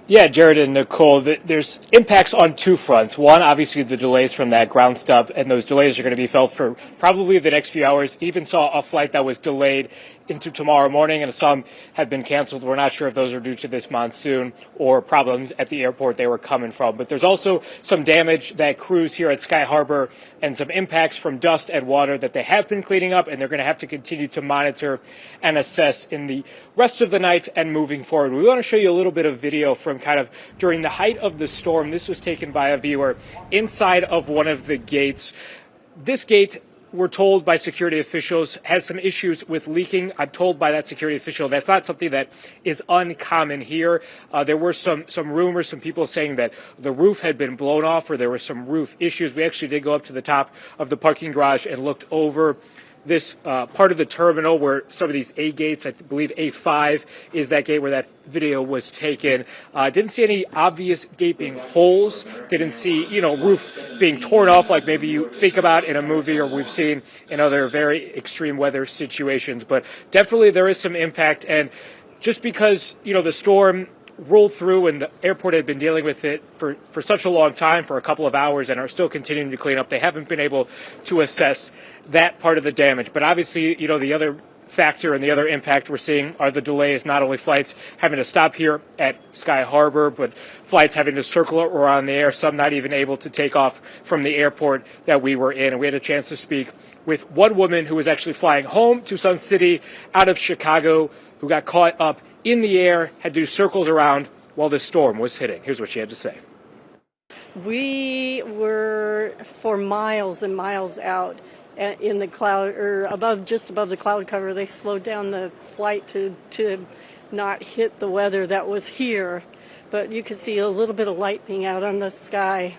Yeah, Jared and Nicole, there's impacts on two fronts. One, obviously, the delays from that ground stop, and those delays are going to be felt for probably the next few hours. Even saw a flight that was delayed into tomorrow morning, and some have been canceled. We're not sure if those are due to this monsoon or problems at the airport they were coming from. But there's also some damage that crews here at Sky Harbor and some impacts from dust and water that they have been cleaning up, and they're going to have to continue to monitor and assess in the rest of the night and moving forward. We want to show you a little bit of video from kind of during the height of the storm. This was taken by a viewer inside of one of the gates. This gate, we're told by security officials, has some issues with leaking. I'm told by that security official that's not something that is uncommon here. There were some rumors, some people saying that the roof had been blown off or there were some roof issues. We actually did go up to the top of the parking garage and looked over this part of the terminal where some of these A gates, I believe A5 is that gate where that video was taken. Didn't see any obvious gaping holes. Didn't see, roof being torn off like maybe you think about in a movie or we've seen in other very extreme weather situations. But definitely there is some impact. And just because, the storm rolled through and the airport had been dealing with it for such a long time, for a couple of hours, and are still continuing to clean up, they haven't been able to assess that part of the damage. But obviously, the other factor and the other impact we're seeing are the delays, not only flights having to stop here at Sky Harbor, but flights having to circle around the air, some not even able to take off from the airport that we were in. And we had a chance to speak with one woman who was actually flying home to Sun City out of Chicago, who got caught up in the air, had to do circles around while the storm was hitting. Here's what she had to say. We were for miles and miles out in the cloud, or just above the cloud cover. They slowed down the flight to not hit the weather that was here, but you could see a little bit of lightning out on the sky.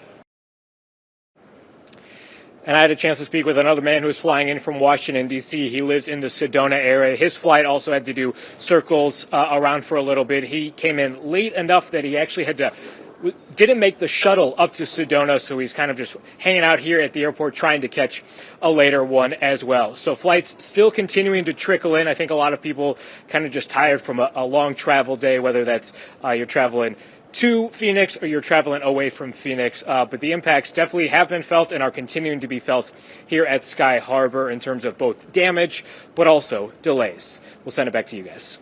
And I had a chance to speak with another man who was flying in from Washington, D.C. He lives in the Sedona area. His flight also had to do circles around for a little bit. He came in late enough that he actually didn't make the shuttle up to Sedona, so he's kind of just hanging out here at the airport trying to catch a later one as well. So flights still continuing to trickle in. I think a lot of people kind of just tired from a long travel day, whether that's you're traveling to Phoenix or you're traveling away from Phoenix. But the impacts definitely have been felt and are continuing to be felt here at Sky Harbor in terms of both damage but also delays. We'll send it back to you guys.